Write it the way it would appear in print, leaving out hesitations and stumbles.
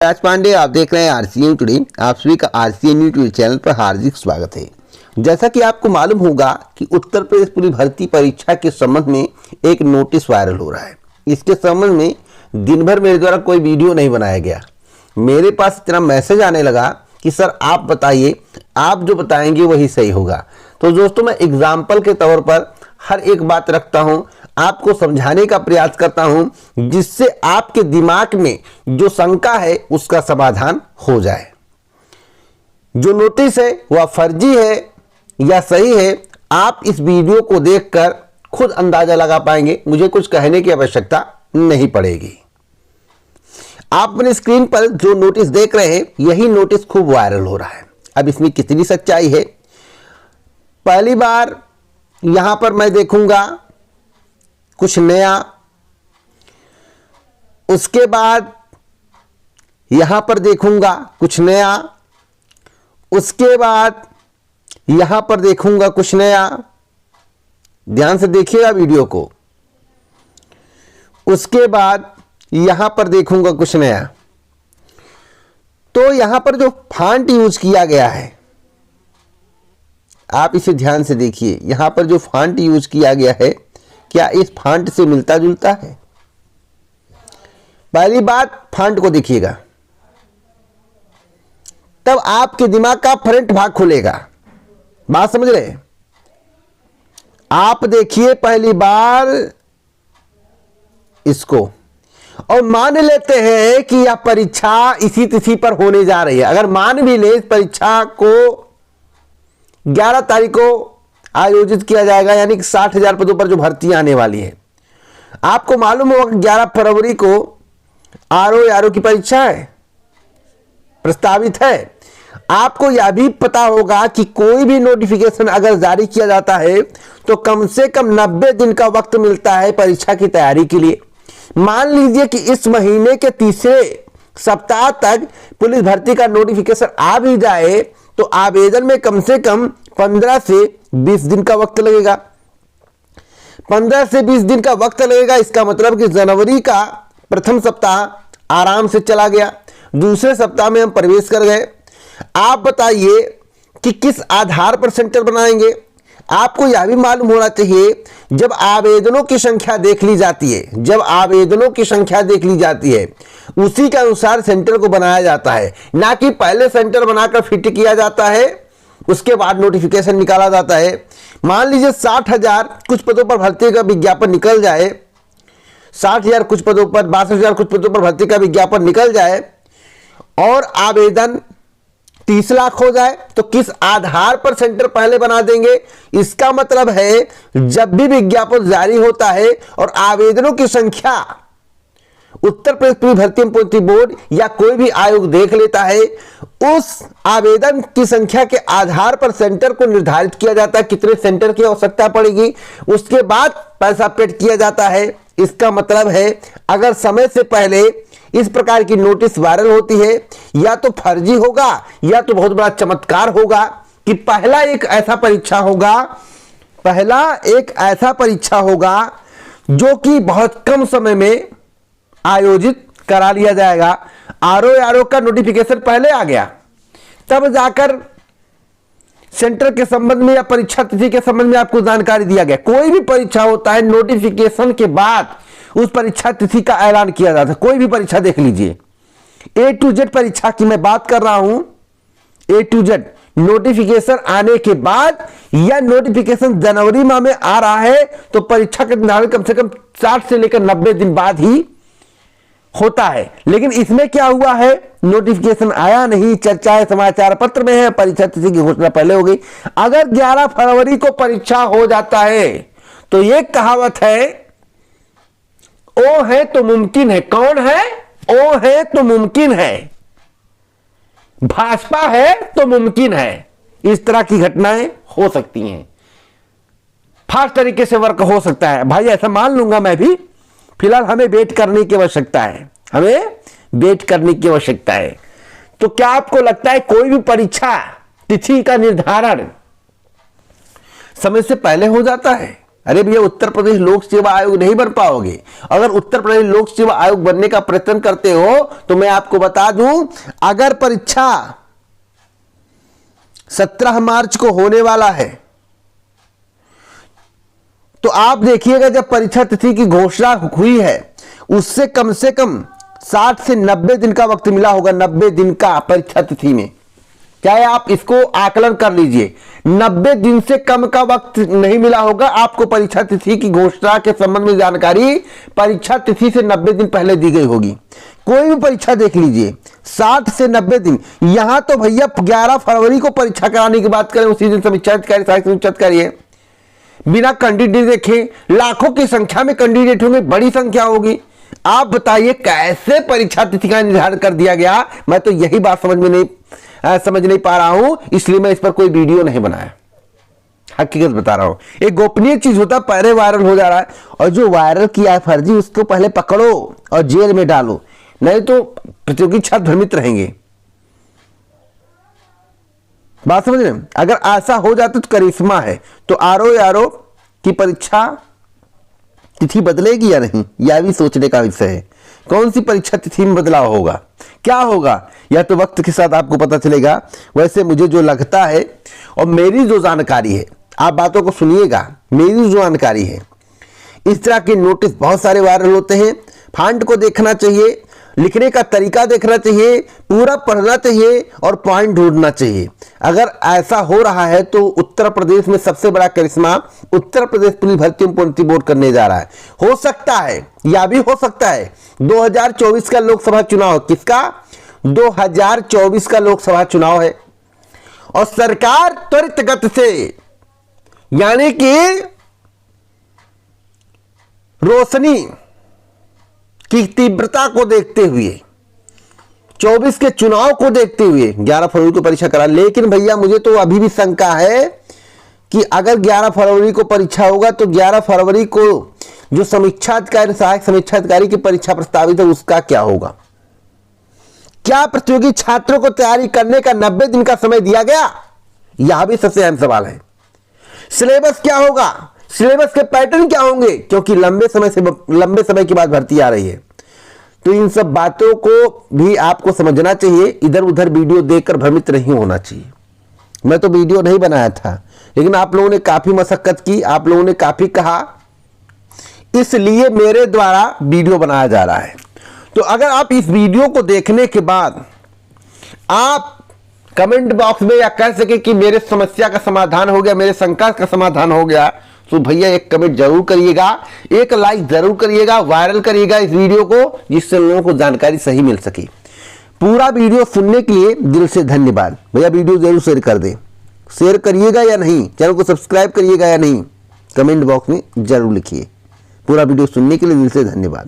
राज पांडे, आप देख रहे हैं आरसीएन टुडे। आप सभी का आरसीएन यूट्यूब चैनल पर हार्दिक स्वागत है। जैसा कि आपको मालूम होगा कि उत्तर प्रदेश पुलिस भर्ती परीक्षा के संबंध में एक नोटिस वायरल हो रहा है। इसके संबंध में दिन भर मेरे द्वारा कोई वीडियो नहीं बनाया गया। मेरे पास इतना मैसेज आने लगा कि सर आप बताइए, आप जो बताएंगे वही सही होगा। तो दोस्तों, मैं एग्जाम्पल के तौर पर हर एक बात रखता हूं, आपको समझाने का प्रयास करता हूं, जिससे आपके दिमाग में जो शंका है उसका समाधान हो जाए। जो नोटिस है वह फर्जी है या सही है, आप इस वीडियो को देखकर खुद अंदाजा लगा पाएंगे। मुझे कुछ कहने की आवश्यकता नहीं पड़ेगी। आप अपने स्क्रीन पर जो नोटिस देख रहे हैं, यही नोटिस खूब वायरल हो रहा है। अब इसमें कितनी सच्चाई है, पहली बार यहां पर मैं देखूंगा कुछ नया, उसके बाद यहां पर देखूंगा कुछ नया, उसके बाद यहां पर देखूंगा कुछ नया। ध्यान से देखिएगा वीडियो को। उसके बाद यहां पर देखूंगा कुछ नया। तो यहां पर जो फॉन्ट यूज किया गया है, आप इसे ध्यान से देखिए। यहां पर जो फॉन्ट यूज किया गया है, क्या इस फॉन्ट से मिलता जुलता है? पहली बात, फॉन्ट को देखिएगा, तब आपके दिमाग का फ्रंट भाग खुलेगा। बात समझ रहे? आप देखिए पहली बार इसको और मान लेते हैं कि यह परीक्षा इसी तिथि पर होने जा रही है। अगर मान भी ले, इस परीक्षा को 11 तारीख को आयोजित किया जाएगा, यानी कि 60,000 पदों पर जो भर्ती आने वाली है। आपको मालूम होगा कि 11 फरवरी को आरओ की परीक्षा है, प्रस्तावित है। आपको यह भी पता होगा कि कोई भी नोटिफिकेशन अगर जारी किया जाता है तो कम से कम 90 दिन का वक्त मिलता है परीक्षा की तैयारी के लिए। मान लीजिए कि इस महीने के तीसरे सप्ताह तक पुलिस भर्ती का नोटिफिकेशन आ भी जाए तो आवेदन में कम से कम 15 से 20 दिन का वक्त लगेगा। 15 से 20 दिन का वक्त लगेगा। इसका मतलब कि जनवरी का प्रथम सप्ताह आराम से चला गया, दूसरे सप्ताह में हम प्रवेश कर गए। आप बताइए कि किस आधार पर सेंटर बनाएंगे। आपको यह भी मालूम होना चाहिए, जब आवेदनों की संख्या देख ली जाती है, जब आवेदनों की संख्या देख ली जाती है, उसी के अनुसार सेंटर को बनाया जाता है। ना कि पहले सेंटर बनाकर फिट किया जाता है, उसके बाद नोटिफिकेशन निकाला जाता है। मान लीजिए 60,000 कुछ पदों पर भर्ती का विज्ञापन निकल जाए, 60,000 कुछ पदों पर, 62,000 कुछ पदों पर भर्ती का विज्ञापन निकल जाए और आवेदन 30 लाख हो जाए, तो किस आधार पर सेंटर पहले बना देंगे? इसका मतलब है जब भी विज्ञापन जारी होता है और आवेदनों की संख्या उत्तर प्रदेश पुलिस भर्ती बोर्ड या कोई भी आयोग देख लेता है, उस आवेदन की संख्या के आधार पर सेंटर को निर्धारित किया जाता है, कितने सेंटर की आवश्यकता पड़ेगी, उसके बाद पैसा पेड किया जाता है। इसका मतलब है अगर समय से पहले इस प्रकार की नोटिस वायरल होती है, या तो फर्जी होगा या तो बहुत बड़ा चमत्कार होगा कि पहला एक ऐसा परीक्षा होगा जो कि बहुत कम समय में आयोजित करा लिया जाएगा। आरओ का नोटिफिकेशन पहले आ गया, तब जाकर सेंटर के संबंध में या परीक्षा तिथि के संबंध में आपको जानकारी दिया गया। कोई भी परीक्षा होता है, नोटिफिकेशन के बाद उस परीक्षा तिथि का ऐलान किया जाता है। कोई भी परीक्षा देख लीजिए, A to Z परीक्षा की मैं बात कर रहा हूं, A to Z नोटिफिकेशन आने के बाद या नोटिफिकेशन जनवरी माह में आ रहा है तो परीक्षा का निर्धारण कम से कम 60 से लेकर 90 दिन बाद ही होता है। लेकिन इसमें क्या हुआ है, नोटिफिकेशन आया नहीं, चर्चाएं समाचार पत्र में है, परीक्षा तिथि की घोषणा पहले हो गई। अगर 11 फरवरी को परीक्षा हो जाता है तो यह कहावत है, ओ है तो मुमकिन है। कौन है? ओ है तो मुमकिन है, भाजपा है तो मुमकिन है। इस तरह की घटनाएं हो सकती हैं, फास्ट तरीके से वर्क हो सकता है। भाई ऐसा मान लूंगा मैं भी। फिलहाल हमें वेट करने की आवश्यकता है, हमें वेट करने की आवश्यकता है। तो क्या आपको लगता है कोई भी परीक्षा तिथि का निर्धारण समय से पहले हो जाता है? अरे भैया उत्तर प्रदेश लोक सेवा आयोग नहीं बन पाओगे। अगर उत्तर प्रदेश लोक सेवा आयोग बनने का प्रयत्न करते हो तो मैं आपको बता दूं, अगर परीक्षा 17 मार्च को होने वाला है तो आप देखिएगा जब परीक्षा तिथि की घोषणा हुई है उससे कम से कम 60 से 90 दिन का वक्त मिला होगा। 90 दिन का परीक्षा तिथि में, क्या है आप इसको आकलन कर लीजिए, 90 दिन से कम का वक्त नहीं मिला होगा आपको। परीक्षा तिथि की घोषणा के संबंध में जानकारी परीक्षा तिथि से 90 दिन पहले दी गई होगी। कोई भी परीक्षा देख लीजिए 60 से 90 दिन। यहां तो भैया 11 फरवरी को परीक्षा कराने की बात करें, उसी दिन समीक्षा अधिकारी सहायक समीक्षा अधिकारी है, बिना कैंडिडेट देखे लाखों की संख्या में कैंडिडेट होंगे, बड़ी संख्या होगी। आप बताइए कैसे परीक्षा तिथि का निर्धारण कर दिया गया। मैं तो यही बात समझ नहीं पा रहा हूं, इसलिए मैं इस पर कोई वीडियो नहीं बनाया। हकीकत बता रहा हूं, एक गोपनीय चीज होता पहले वायरल हो जा रहा है, और जो वायरल किया है फर्जी उसको पहले पकड़ो और जेल में डालो, नहीं तो प्रतियोगी छात्र भ्रमित रहेंगे। बात समझ रहे हैं? अगर ऐसा हो जाता तो करिश्मा है। तो आरओ की परीक्षा तिथि बदलेगी या नहीं, यह भी सोचने का विषय है। कौन सी परीक्षा तिथि में बदलाव होगा, क्या होगा, यह तो वक्त के साथ आपको पता चलेगा। वैसे मुझे जो लगता है और मेरी जो जानकारी है, आप बातों को सुनिएगा, मेरी जो जानकारी है, इस तरह के नोटिस बहुत सारे वायरल होते हैं। फॉन्ट को देखना चाहिए, लिखने का तरीका देखना चाहिए, पूरा पढ़ना चाहिए और पॉइंट ढूंढना चाहिए। अगर ऐसा हो रहा है तो उत्तर प्रदेश में सबसे बड़ा करिश्मा उत्तर प्रदेश पुलिस भर्ती एवं प्रोन्नति बोर्ड करने जा रहा है। हो सकता है या भी हो सकता है 2024 का लोकसभा चुनाव, किसका 2024 का लोकसभा चुनाव है, और सरकार त्वरित गति से, यानी कि रोशनी की तीव्रता को देखते हुए, 24 के चुनाव को देखते हुए 11 फरवरी को परीक्षा करा। लेकिन भैया मुझे तो अभी भी शंका है कि अगर 11 फरवरी को परीक्षा होगा तो 11 फरवरी को जो समीक्षा अधिकारी सहायक समीक्षा अधिकारी की परीक्षा प्रस्तावित है उसका क्या होगा। क्या प्रतियोगी छात्रों को तैयारी करने का 90 दिन का समय दिया गया, यह भी सबसे अहम सवाल है। सिलेबस क्या होगा, सिलेबस के पैटर्न क्या होंगे, क्योंकि लंबे समय के बाद भर्ती आ रही है। तो इन सब बातों को भी आपको समझना चाहिए, इधर उधर वीडियो देखकर भ्रमित नहीं होना चाहिए। मैं तो वीडियो नहीं बनाया था, लेकिन आप लोगों ने काफी मशक्कत की, आप लोगों ने काफी कहा, इसलिए मेरे द्वारा वीडियो बनाया जा रहा है। तो अगर आप इस वीडियो को देखने के बाद आप कमेंट बॉक्स में या कह सके कि मेरे समस्या का समाधान हो गया, मेरे शंका का समाधान हो गया, तो भैया एक कमेंट जरूर करिएगा, एक लाइक जरूर करिएगा, वायरल करिएगा इस वीडियो को, जिससे लोगों को जानकारी सही मिल सके। पूरा वीडियो सुनने के लिए दिल से धन्यवाद। भैया वीडियो जरूर शेयर कर दें, शेयर करिएगा या नहीं, चैनल को सब्सक्राइब करिएगा या नहीं, कमेंट बॉक्स में जरूर लिखिए। पूरा वीडियो सुनने के लिए दिल से धन्यवाद।